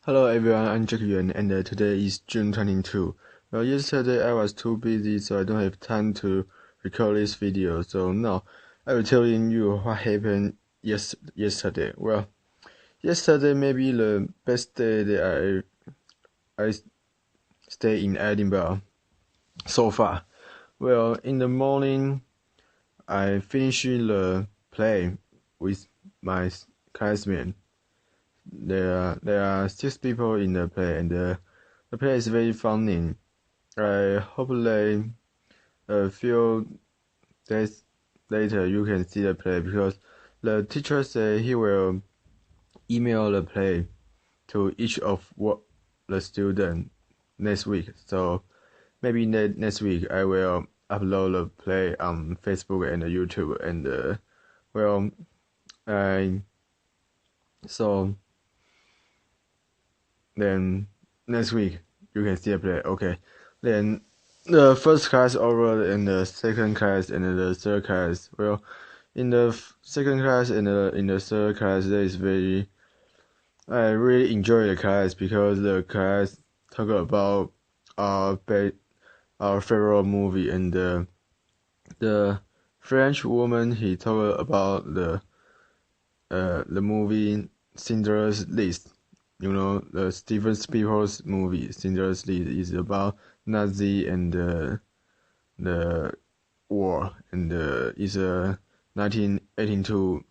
Hello everyone, I'm Jack Yuan, and today is June 22. Well, yesterday I was too busy, so I don't have time to record this video. So now I will tell you what happened yesterday. Well, yesterday maybe the best day that I stay in Edinburgh so far. Well, in the morning I finished the play with my classmates. There are 6 people in the play, and the play is very funny. I hope that a few days later you can see the play, because the teacher said he will email the play to each of the students next week. So maybe next week I will upload the play on Facebook and YouTube, and well, I so then next week you can see the play. Okay, then the first class over, and the second class and the third class. Well, in the second class and in the third class, I really enjoy the class, because the class talk about our favorite movie, and the French woman he talk about the movie Cinderella's List. You know, the Steven Spielberg's movie Cinderella's List is about Nazi and the war, and is a 1982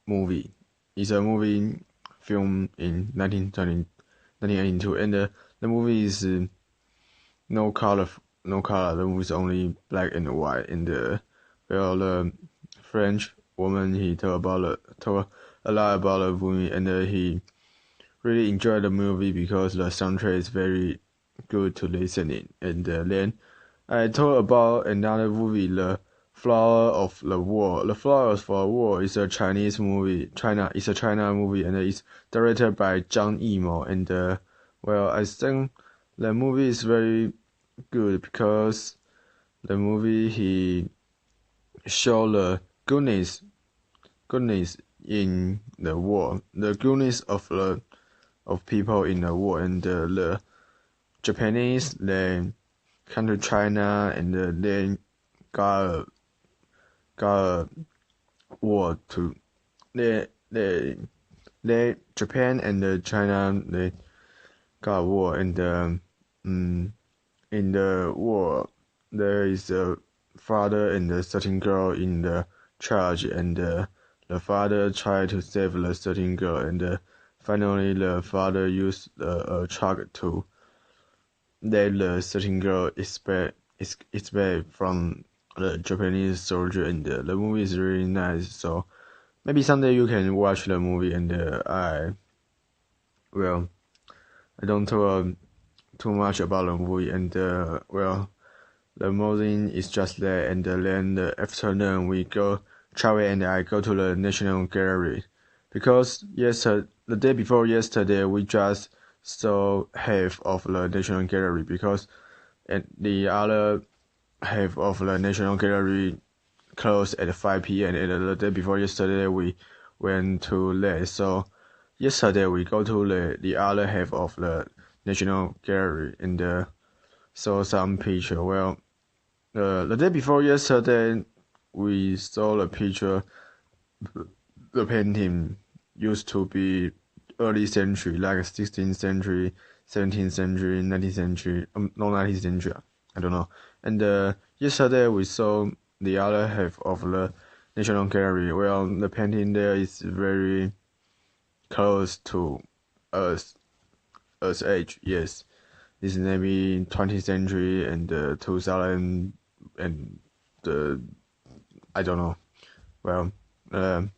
movie. It's a movie film in 1982, and the movie is no color. The movie is only black and white. And well, the French woman he talk a lot about the movie, and he really enjoyed the movie because the soundtrack is very good to listen in. And then I talk about another movie, The Flower of the War. The Flowers for the War is a Chinese movie. It's a China movie, and it's directed by Zhang Yimou. And well, I think the movie is very good, because the movie he show the goodness in the war, the goodness of people in the war, and the Japanese they come to China, and they got a war to they Japan and China, they got a war, and in the war there is a father and a certain girl in the charge, and the father tried to save the certain girl, and finally the father used a truck to let the certain girl escape from the Japanese soldier. And the movie is really nice. So maybe someday you can watch the movie. And I don't talk too much about the movie. And well, the morning is just there, and then the afternoon we go travel, and I go to the National Gallery, because the day before yesterday we just saw half of the National Gallery, because the other half of the National Gallery closed at 5 p.m. and the day before yesterday we went too late. So yesterday we go to the other half of the National Gallery, and saw some picture. Well, the day before yesterday, we saw the picture. The painting used to be early century, like 16th century, 17th century, 19th century, no 19th century, I don't know. And yesterday we saw the other half of the National Gallery. Well, the painting there is very close to us age. Yes, it's maybe 20th century and 2000 and I don't know. Well, then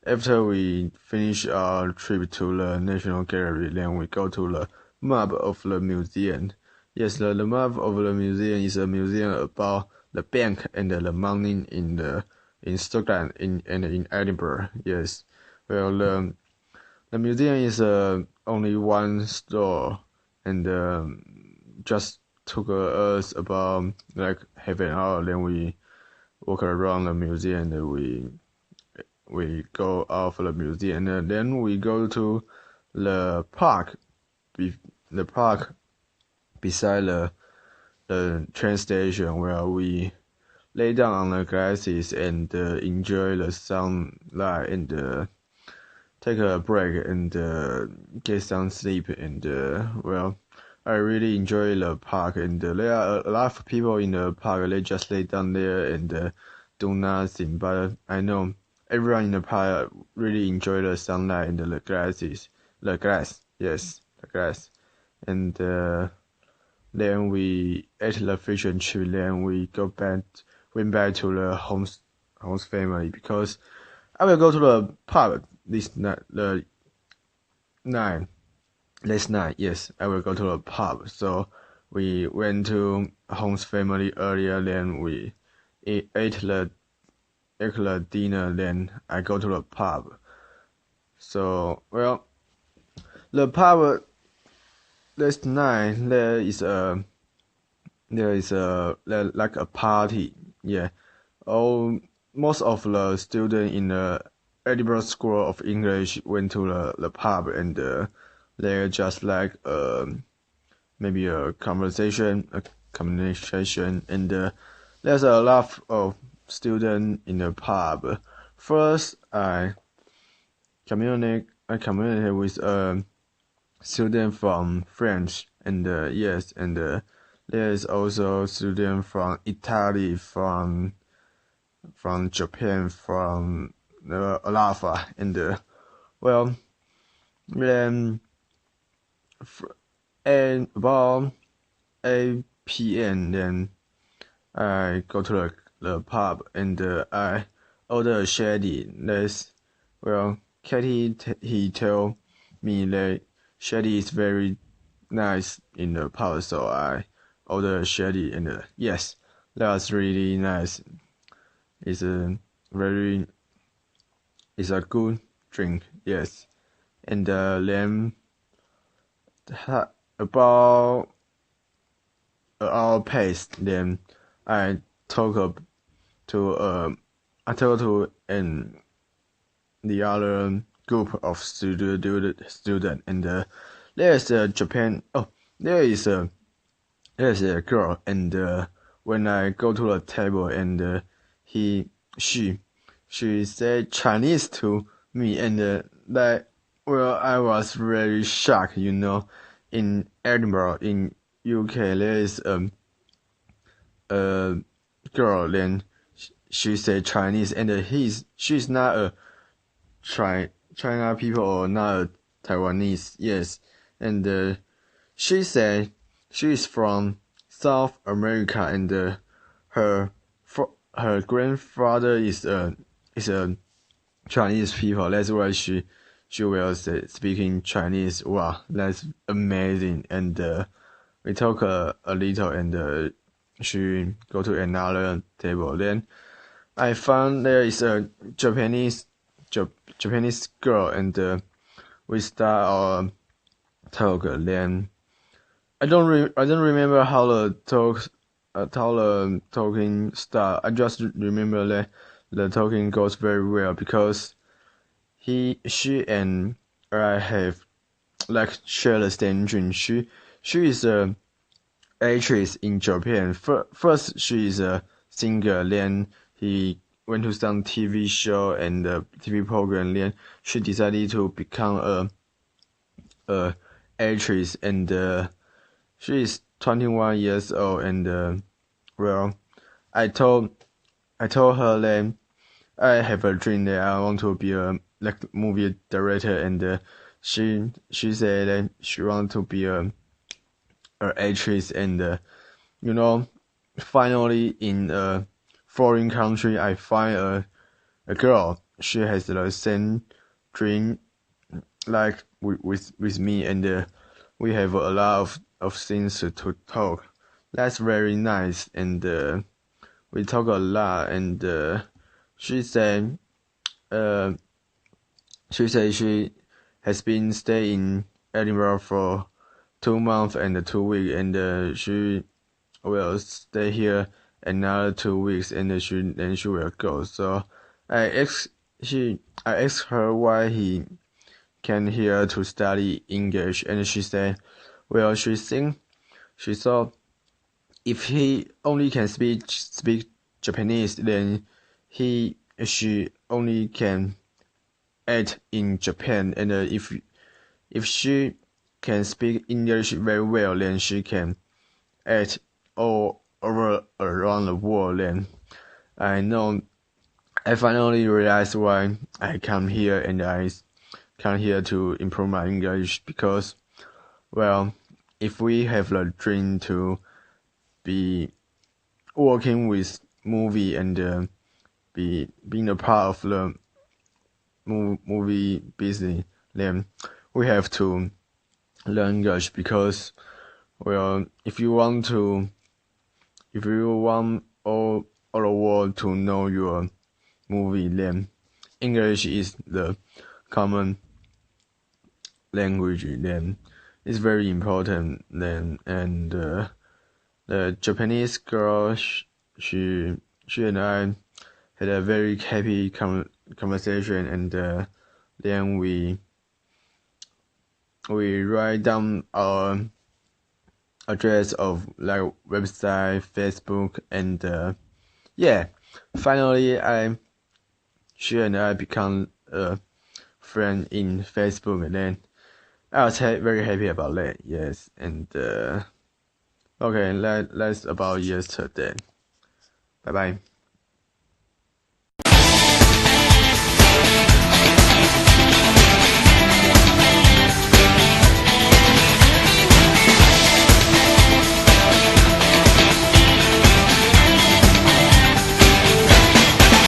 after we finish our trip to the National Gallery, then we go to the map of the museum. Yes, the map of the museum is a museum about the bank and the money in Scotland and in Edinburgh. Yes, well, the museum is only one store, and just took us about like half an hour. Then we walk around the museum, and we go out for the museum, and then we go to the park. The park beside the train station, where we lay down on the grasses and enjoy the sunlight and take a break and get some sleep. And I really enjoy the park, and there are a lot of people in the park. They just lay down there and do nothing. But I know everyone in the park really enjoy the sunlight and the grass. Yes, the grass. And then we ate the fish and chip. Then we went back to the home's family, because I will go to the pub this night. Last night, yes, I will go to the pub. So we went to home's family earlier. Then we ate the dinner. Then I go to the pub. So the pub last night there is like a party. Yeah, most of the students in the Edinburgh School of English went to the pub, and they're just like maybe a conversation, and there's a lot of students in the pub. First, I communicate with a student from France, and yes, and there is also student from Italy, from Japan, from Alava, and then and about 8 p.m. then I go to the pub, and I order a shandy. Katie he told me that shandy is very nice in the pub, so I ordered a shandy, and yes, that was really nice. It's a good drink, yes. And then about an hour passed. Then I talked to the other group of student, and there is a Japan. Oh, there is a girl, and when I go to the table, and she said Chinese to me, and I was very shocked. In Edinburgh, in UK, there is a girl, then she said Chinese, and she's not a China people, or not a Taiwanese. Yes, and she said she's from South America, and her grandfather is a Chinese people. That's why she will say speaking Chinese. Wow, that's amazing. And we talk a little, and she go to another table. Then I found there is a Japanese girl, and we start our talk. Then I don't remember how the talking start. I just remember that the talking goes very well, because she and I have like share the same dream. She is a actress in Japan. First she is a singer, then he went to some TV show and TV program. Then she decided to become a actress, and she is 21 years old. And I told her that I have a dream that I want to be a movie director, and she said that she want to be a actress. And finally in a foreign country, I find a girl. She has the same dream like with me, and we have a lot of things to talk. That's very nice, and we talk a lot. And she said she has been staying in Edinburgh for 2 months and 2 weeks, and she will stay here another 2 weeks, and then she will go. So I asked I asked her why he came here to study English, and she said, well, she thought if he only can speak Japanese, then she only can act in Japan, and if she can speak English very well, then she can act all over around the world. Then I finally realized why I come here, and I come here to improve my English, because, well, if we have the dream to be working with movie and being a part of the movie business, then we have to learn English, because, well, if you want all the world to know your movie, then English is the common language. Then it's very important. Then and the Japanese girl, she and I had a very happy conversation, and then we write down our address of like website, Facebook, and yeah, finally she and I become a friend in Facebook, and then I was very happy about that. Yes, and okay, that's about yesterday. Bye bye.